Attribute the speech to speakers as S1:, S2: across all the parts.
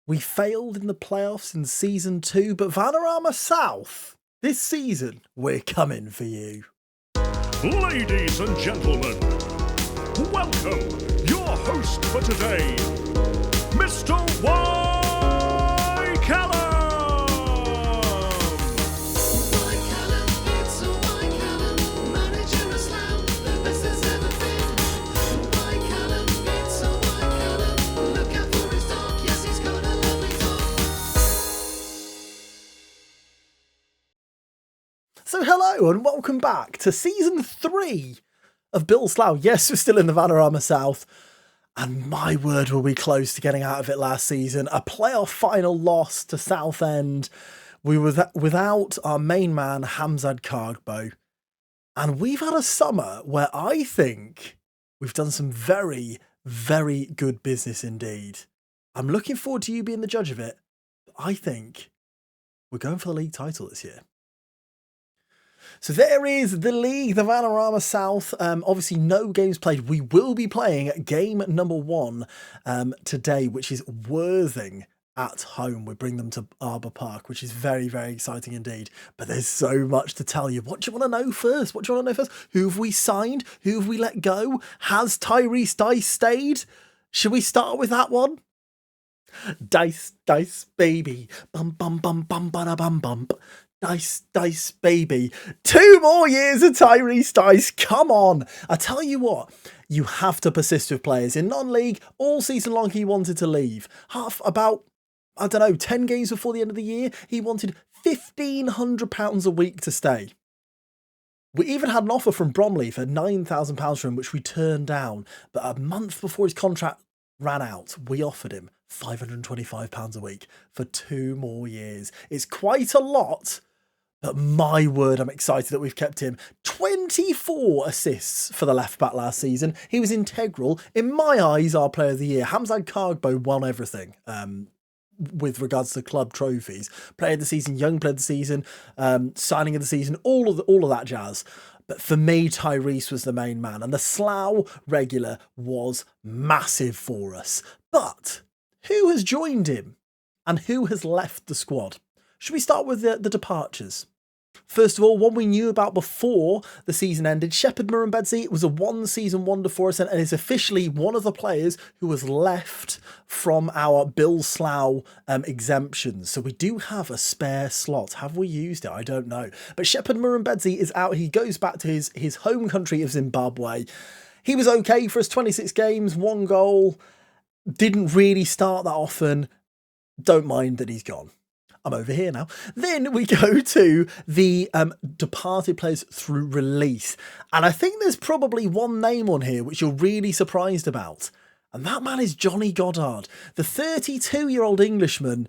S1: We failed in the playoffs in Season 2, but Vanarama South, this season, we're coming for you.
S2: Ladies and gentlemen, welcome your host for today, Mr. Y. Callum.
S1: So hello and welcome back to Season 3 of Bill Slough. Yes, we're still in the Vanarama South, and my word were we close to getting out of it last season. A playoff final loss to Southend. We were without our main man, Hamzad Kargbo. And we've had a summer where I think we've done some very, very good business indeed. I'm looking forward to you being the judge of it. I think we're going for the league title this year. So there is the league, the Vanarama South. Obviously, no games played. We will be playing game number 1 today, which is Worthing at home. We bring them to Arbour Park, which is very, very exciting indeed. But there's so much to tell you. What do you want to know first? Who have we signed? Who have we let go? Has Tyrese Dice stayed? Should we start with that one? Dice, dice, baby. Bum, bum, bum, bum, bada, bum, bum. Dice, Dice, baby. 2 more years of Tyrese Dice. Come on. I tell you what, you have to persist with players. In non-league, all season long, he wanted to leave. 10 games before the end of the year, he wanted £1,500 a week to stay. We even had an offer from Bromley for £9,000 for him, which we turned down. But a month before his contract ran out, we offered him £525 a week for 2 more years. It's quite a lot. But my word, I'm excited that we've kept him. 24 assists for the left back last season. He was integral. In my eyes, our player of the year. Hamzad Kargbo won everything with regards to club trophies. Player of the season, young player of the season, signing of the season, all of that jazz. But for me, Tyrese was the main man. And the Slough regular was massive for us. But who has joined him? And who has left the squad? Should we start with the departures? First of all, one we knew about before the season ended, Shepherd Murrumbedzi. It was a 1-season wonder for us and is officially one of the players who has left from our Bill Slough exemptions. So we do have a spare slot. Have we used it? I don't know. But Shepherd Murrumbedzi is out. He goes back to his home country of Zimbabwe. He was okay for us, 26 games, 1 goal. Didn't really start that often. Don't mind that he's gone. I'm over here now. Then we go to the departed players through release. And I think there's probably one name on here which you're really surprised about. And that man is Johnny Goddard. The 32-year-old Englishman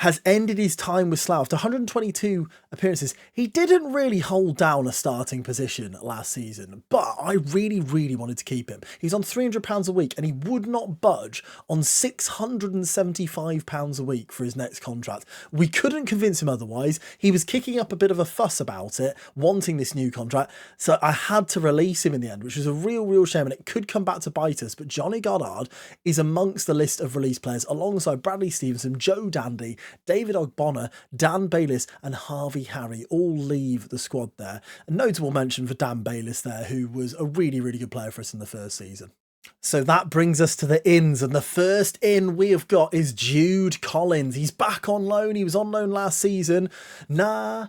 S1: has ended his time with Slough. After 122 appearances, he didn't really hold down a starting position last season, but I really, really wanted to keep him. He's on £300 a week and he would not budge on £675 a week for his next contract. We couldn't convince him otherwise. He was kicking up a bit of a fuss about it, wanting this new contract, so I had to release him in the end, which was a real shame, and it could come back to bite us, but Johnny Goddard is amongst the list of release players alongside Bradley Stevenson, Joe Dandy, David Ogbonna, Dan Bayliss and Harvey Harry all leave the squad there. A notable mention for Dan Bayliss there, who was a really, really good player for us in the first season. So that brings us to the ins, and the first in we have got is Jude Collins. He's back on loan. He was on loan last season. Nah.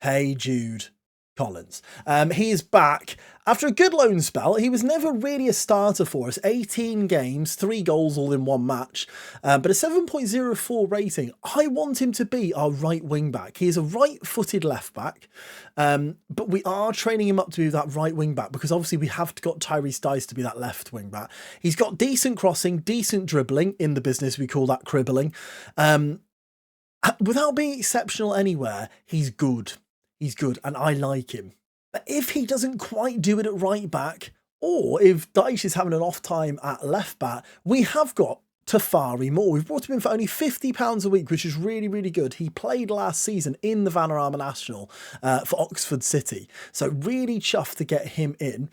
S1: Hey, Jude Collins. He is back after a good loan spell. He was never really a starter for us. 18 games, 3 goals all in 1 match, but a 7.04 rating. I want him to be our right wing back. He is a right-footed left back, but we are training him up to be that right wing back because obviously we have got Tyrese Dice to be that left wing back. He's got decent crossing, decent dribbling. In the business, we call that cribbling. Without being exceptional anywhere, he's good. He's good, and I like him. But if he doesn't quite do it at right back, or if Dyche is having an off time at left back, we have got Tafari Moore. We've brought him in for only £50 a week, which is really, really good. He played last season in the Vanarama National for Oxford City. So really chuffed to get him in.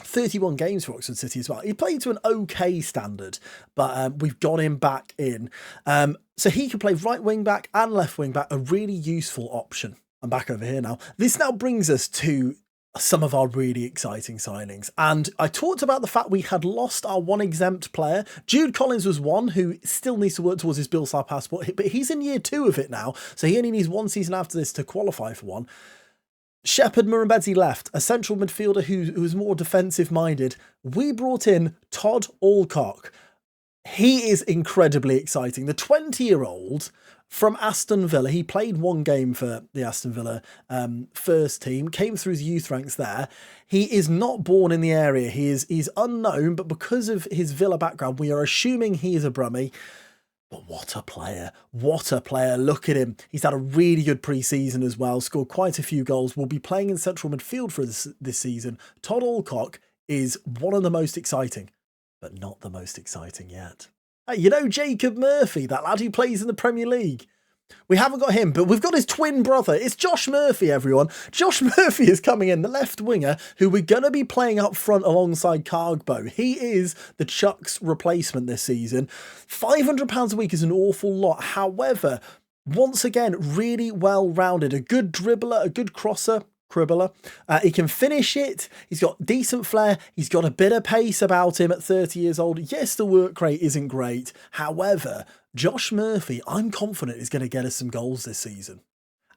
S1: 31 games for Oxford City as well. He played to an okay standard, but we've got him back in. So he can play right wing back and left wing back, a really useful option. I'm back over here now. This now brings us to some of our really exciting signings. And I talked about the fact we had lost our one exempt player. Jude Collins was one who still needs to work towards his Bilsar passport, but he's in year 2 of it now. So he only needs 1 season after this to qualify for one. Shepherd Murabedzi left, a central midfielder who was more defensive-minded. We brought in Todd Alcock. He is incredibly exciting. The 20-year-old from Aston Villa. He played 1 game for the Aston Villa first team, came through the youth ranks there. He is not born in the area. He's unknown, but because of his Villa background, we are assuming he is a Brummie. But what a player. What a player. Look at him. He's had a really good pre-season as well, scored quite a few goals. Will be playing in central midfield for this season. Todd Alcock is one of the most exciting, but not the most exciting yet. Hey, you know Jacob Murphy, that lad who plays in the Premier League? We haven't got him, but we've got his twin brother. It's Josh Murphy, everyone. Josh Murphy is coming in, the left winger, who we're going to be playing up front alongside Cargbo. He is the Chuck's replacement this season. £500 a week is an awful lot. However, once again, really well-rounded. A good dribbler, a good crosser. Cribbler. He can finish it. He's got decent flair. He's got a bit of pace about him at 30 years old. Yes, the work rate isn't great. However, Josh Murphy, I'm confident, is going to get us some goals this season.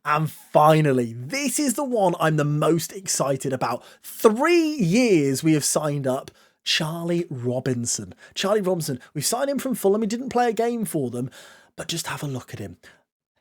S1: And finally, this is the one I'm the most excited about. 3 years we have signed up Charlie Robinson. Charlie Robinson, we've signed him from Fulham. He didn't play a game for them, but just have a look at him.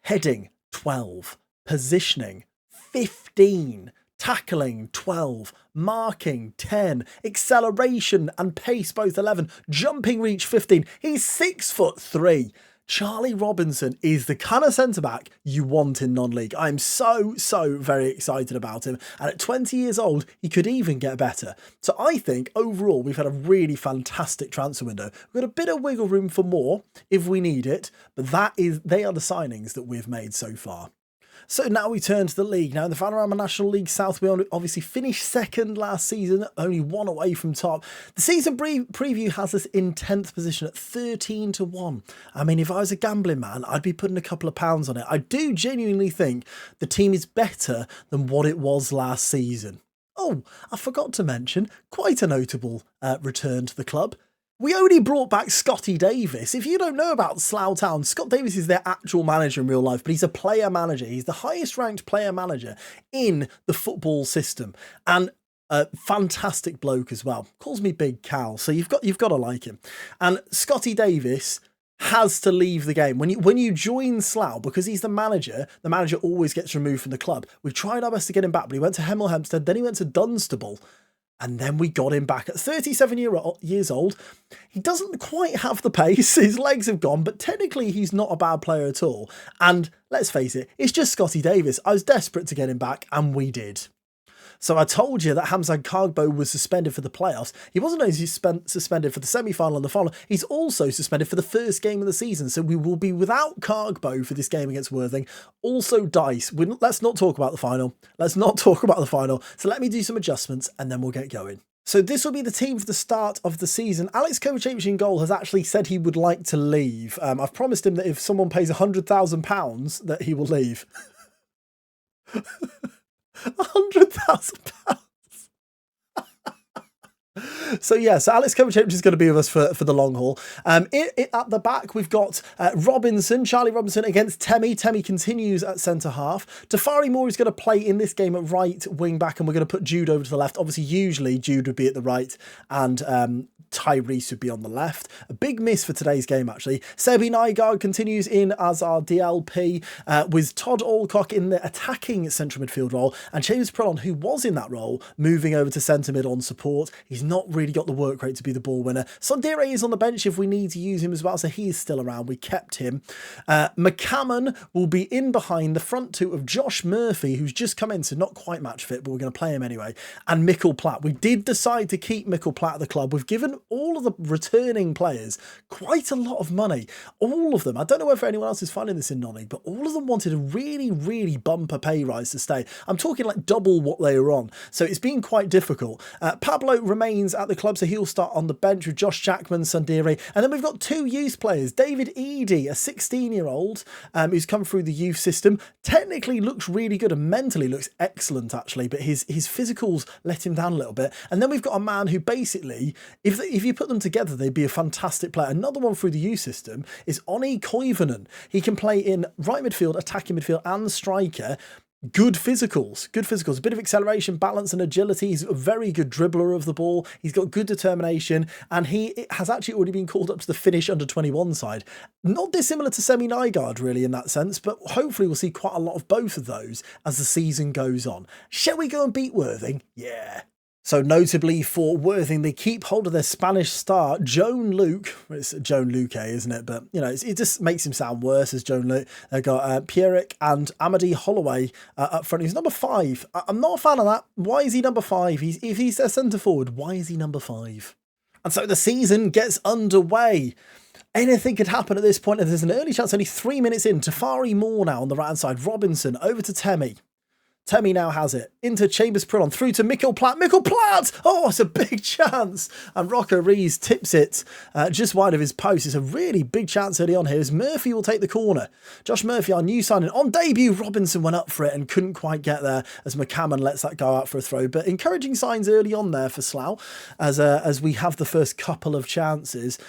S1: Heading, 12. Positioning, 15, tackling 12, marking 10, acceleration and pace both 11, jumping reach 15. He's 6'3". Charlie Robinson is the kind of centre-back you want in non-league. I'm so very excited about him. And at 20 years old, he could even get better. So I think overall, we've had a really fantastic transfer window. We've got a bit of wiggle room for more if we need it, but they are the signings that we've made so far. So now we turn to the league. Now in the Vanarama National League South, we obviously finished second last season, only 1 away from top. The season preview has us in 10th position at 13-1. I mean, if I was a gambling man, I'd be putting a couple of pounds on it. I do genuinely think the team is better than what it was last season. Oh, I forgot to mention, quite a notable return to the club. We only brought back Scotty Davis. If you don't know about Slough Town, Scott Davis is their actual manager in real life, but he's a player manager. He's the highest ranked player manager in the football system, and a fantastic bloke as well. Calls me Big Cal, so you've got to like him. And Scotty Davis has to leave the game. When you join Slough, because he's the manager always gets removed from the club. We've tried our best to get him back, but he went to Hemel Hempstead, then he went to Dunstable. And then we got him back at 37 years old. He doesn't quite have the pace. His legs have gone, but technically he's not a bad player at all. And let's face it, it's just Scotty Davis. I was desperate to get him back, and we did. So I told you that Hamzat Cargbo was suspended for the playoffs. He wasn't only suspended for the semi-final and the final, he's also suspended for the first game of the season. So we will be without Cargbo for this game against Worthing. Also Dice. Let's not talk about the final. So let me do some adjustments and then we'll get going. So this will be the team for the start of the season. Alex Kovacevic in goal has actually said he would like to leave. I've promised him that if someone pays £100,000 that he will leave. £100,000. So Alex Kovacevic is going to be with us for the long haul. At the back, we've got Charlie Robinson against Temi. Temi continues at centre half. Tafari Moore is going to play in this game at right wing back, and we're going to put Jude over to the left. Obviously, usually Jude would be at the right, and Tyrese would be on the left. A big miss for today's game, actually. Sebi Nygaard continues in as our DLP, with Todd Alcock in the attacking central midfield role, and James Prellon, who was in that role, moving over to centre mid on support. He's not really got the work rate to be the ball winner. Sondere is on the bench if we need to use him as well, so he is still around. We kept him. McCammon will be in behind the front two of Josh Murphy, who's just come in, so not quite match fit, but we're going to play him anyway, and Mikkel Platt. We did decide to keep Mikkel Platt at the club. We've given all of the returning players, quite a lot of money. All of them, I don't know whether anyone else is finding this in non-league, but all of them wanted a really, really bumper pay rise to stay. I'm talking like double what they were on. So it's been quite difficult. Pablo remains at the club, so he'll start on the bench with Josh Jackman, Sundiri. And then we've got 2 youth players. David Eady, a 16-year-old who's come through the youth system. Technically looks really good and mentally looks excellent, actually, but his physicals let him down a little bit. And then we've got a man who basically, if you put them together, they'd be a fantastic player. Another one through the youth system is Onni Koivunen. He can play in right midfield, attacking midfield and striker. Good physicals, a bit of acceleration, balance and agility. He's a very good dribbler of the ball. He's got good determination, and he has actually already been called up to the Finnish under-21 side. Not dissimilar to Semi Nygaard really in that sense, but hopefully we'll see quite a lot of both of those as the season goes on. Shall we go and beat Worthing? Yeah. So notably for Worthing, they keep hold of their Spanish star, Joan Luke. It's Joan Luque, isn't it? But, you know, it just makes him sound worse as Joan Luke. They've got Pierrick and Amadi Holloway up front. He's number 5. I'm not a fan of that. Why is he number 5? If he's their centre forward, why is he number 5? And so the season gets underway. Anything could happen at this point, and there's an early chance, only 3 minutes in. Tafari Moore now on the right-hand side. Robinson over to Temi. Temi now has it. Into Chambers Prillon. Through to Mikkel Platt. Mikkel Platt! Oh, it's a big chance. And Rocco Rees tips it just wide of his post. It's a really big chance early on here as Murphy will take the corner. Josh Murphy, our new signing. On debut, Robinson went up for it and couldn't quite get there as McCammon lets that go out for a throw. But encouraging signs early on there for Slough as we have the first couple of chances.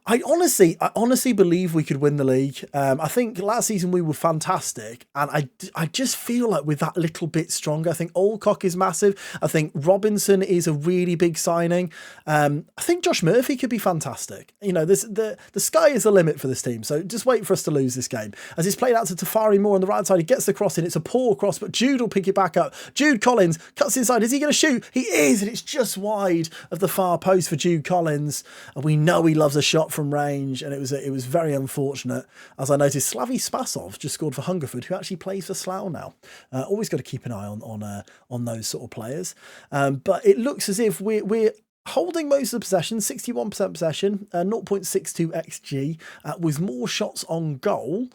S1: I honestly believe we could win the league. I think last season we were fantastic, and I just feel like we're that little bit stronger. I think Alcock is massive. I think Robinson is a really big signing. I think Josh Murphy could be fantastic. You know, the sky is the limit for this team, so just wait for us to lose this game. As it's played out to Tafari Moore on the right side, he gets the cross in. It's a poor cross, but Jude will pick it back up. Jude Collins cuts inside. Is he going to shoot? He is, and it's just wide of the far post for Jude Collins. And we know he loves a shot from range, and it was very unfortunate. As I noticed, Slavy Spasov just scored for Hungerford, who actually plays for Slough now. Always got to keep an eye on those sort of players. But it looks as if we're holding most of the possession, 61% possession, 0.62 XG, with more shots on goal.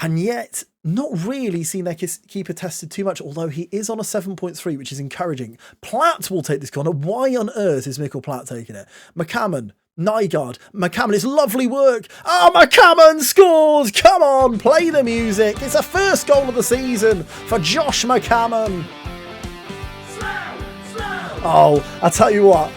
S1: And yet, not really seen their keeper tested too much, although he is on a 7.3, which is encouraging. Platt will take this corner. Why on earth is Mikkel Platt taking it? McCammon, Nygaard, McCammon, it's lovely work. Oh, McCammon scores! Come on, play the music. It's the first goal of the season for Josh McCammon. Oh, I tell you what,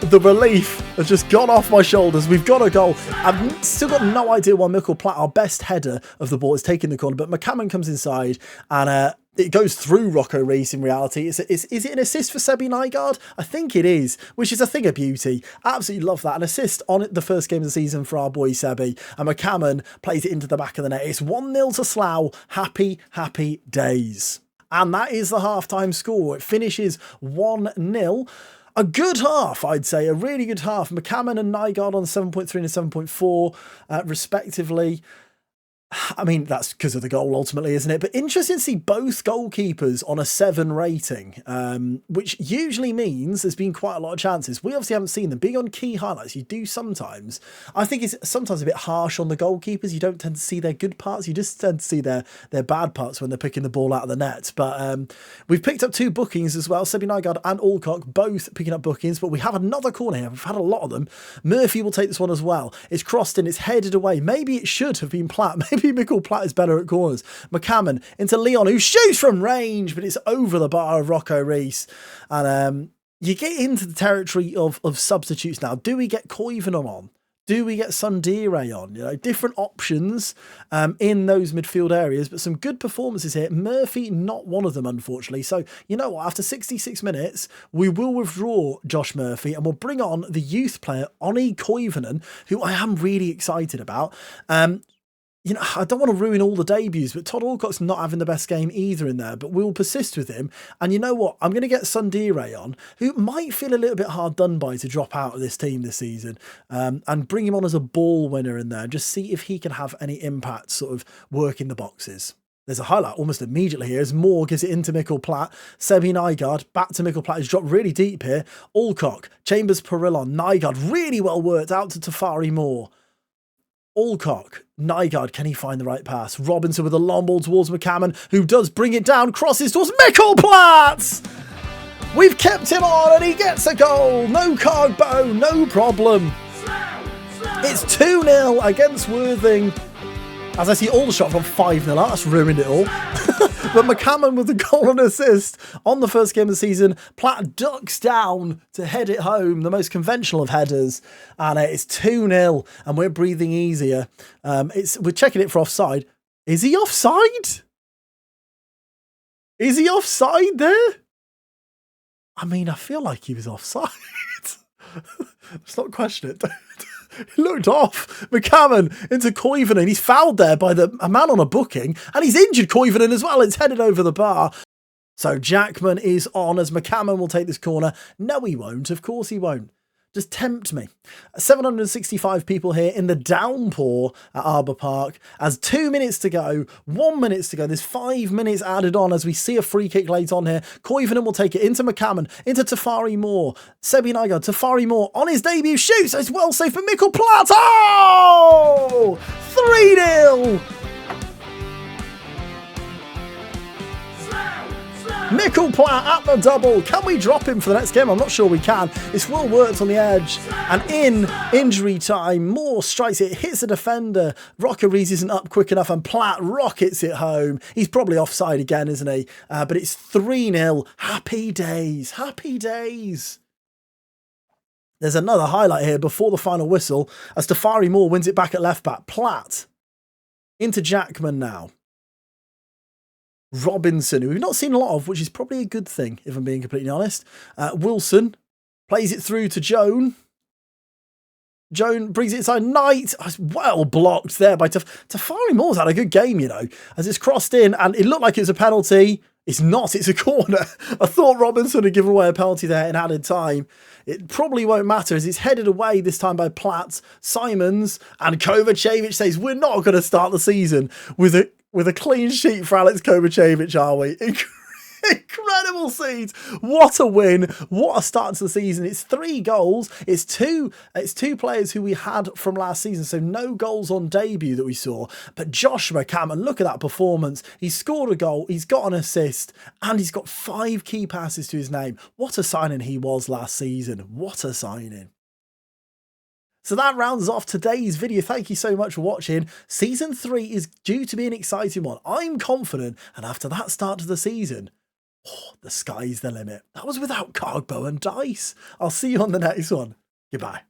S1: the relief has just gone off my shoulders. We've got a goal. I've still got no idea why Mikkel Platt, our best header of the ball, is taking the corner, but McCammon comes inside and it goes through Rocco Rees in reality. Is it an assist for Sebi Nygaard? I think it is, which is a thing of beauty. Absolutely love that. An assist on the first game of the season for our boy Sebi. And McCammon plays it into the back of the net. It's 1-0 to Slough. Happy, happy days. And that is the halftime score. It finishes 1-0. A good half, I'd say. A really good half. McCammon and Nygaard on 7.3 and 7.4, respectively. I mean, that's because of the goal ultimately, isn't it? But interesting to see both goalkeepers on a 7 rating, which usually means there's been quite a lot of chances. We obviously haven't seen them. Being on key highlights, you do sometimes. I think it's sometimes a bit harsh on the goalkeepers. You don't tend to see their good parts. You just tend to see their bad parts when they're picking the ball out of the net. But we've picked up 2 bookings as well. Sebi Nygaard and Alcock both picking up bookings. But we have another corner here. We've had a lot of them. Murphy will take this one as well. It's crossed in. It's headed away. Maybe it should have been Platt. Maybe Mikkel Platt is better at corners. McCammon into Leon, who shoots from range, but it's over the bar of Rocco Rees. And you get into the territory of substitutes now. Do we get Koivunen on? Do we get Sundiri on? You know, different options in those midfield areas, but some good performances here. Murphy, not one of them, unfortunately. So, you know what? After 66 minutes, we will withdraw Josh Murphy and we'll bring on the youth player, Onni Koivunen, who I am really excited about. You know, I don't want to ruin all the debuts, but Todd Alcott's not having the best game either in there, but we'll persist with him. And you know what? I'm going to get Sundiri on, who might feel a little bit hard done by to drop out of this team this season, and bring him on as a ball winner in there, and just see if he can have any impact sort of work in the boxes. There's a highlight almost immediately here as Moore gives it into Mikkel Platt. Sebi Nygaard back to Mikkel Platt. He's dropped really deep here. Alcock, Chambers, Perillon, Nygaard really well worked out to Tafari Moore. Alcock, Nygaard, can he find the right pass? Robinson with a long ball towards McCammon, who does bring it down, crosses towards Mikkel Platt! We've kept him on and he gets a goal. No Cargbo, no problem. It's 2-0 against Worthing. As I see all the shots from 5-0 out, that's ruined it all. But McCammon with the goal and assist on the first game of the season. Platt ducks down to head it home, the most conventional of headers. And it's 2-0 and we're breathing easier. We're checking it for offside. Is he offside? Is he offside there? I mean, I feel like he was offside. Let's not question it. He looked off. McCammon into Koivunen. He's fouled there by a man on a booking, and he's injured Koivunen as well. It's headed over the bar. So Jackman is on as McCammon will take this corner. No, he won't. Of course he won't. Just tempt me. 765 people here in the downpour at Arbour Park. As 2 minutes to go, 1 minute to go. There's 5 minutes added on as we see a free kick late on here. Koivunen will take it into McCammon, into Tafari Moore. Sebi Nygaard, Tafari Moore on his debut shoots. It's well safe for Mikkel Platt. Oh! 3-0. Mikkel Platt at the double. Can we drop him for the next game? I'm not sure we can. It's well worked on the edge. And in injury time, Moore strikes it, hits the defender. Rockeries isn't up quick enough and Platt rockets it home. He's probably offside again, isn't he? But it's 3-0. Happy days. Happy days. There's another highlight here before the final whistle as Tafari Moore wins it back at left back. Platt into Jackman now. Robinson, who we've not seen a lot of, which is probably a good thing, if I'm being completely honest. Wilson plays it through to Joan. Joan brings it inside. Knight, well blocked there by Tafari Moore's had a good game, you know, as it's crossed in and it looked like it was a penalty. It's not, it's a corner. I thought Robinson had given away a penalty there in added time. It probably won't matter as it's headed away this time by Platt, Simons, and Kovacevic says, we're not going to start the season with a clean sheet for Alex Kovacevic, are we? Incredible scenes. What a win. What a start to the season. It's 3 goals. It's two players who we had from last season. So no goals on debut that we saw. But Josh McCammon, look at that performance. He's scored a goal. He's got an assist and he's got 5 key passes to his name. What a signing he was last season. What a signing. So that rounds off today's video. Thank you so much for watching. Season 3 is due to be an exciting one. I'm confident. And after that start to the season, the sky's the limit. That was without Cargbo and Dice. I'll see you on the next one. Goodbye.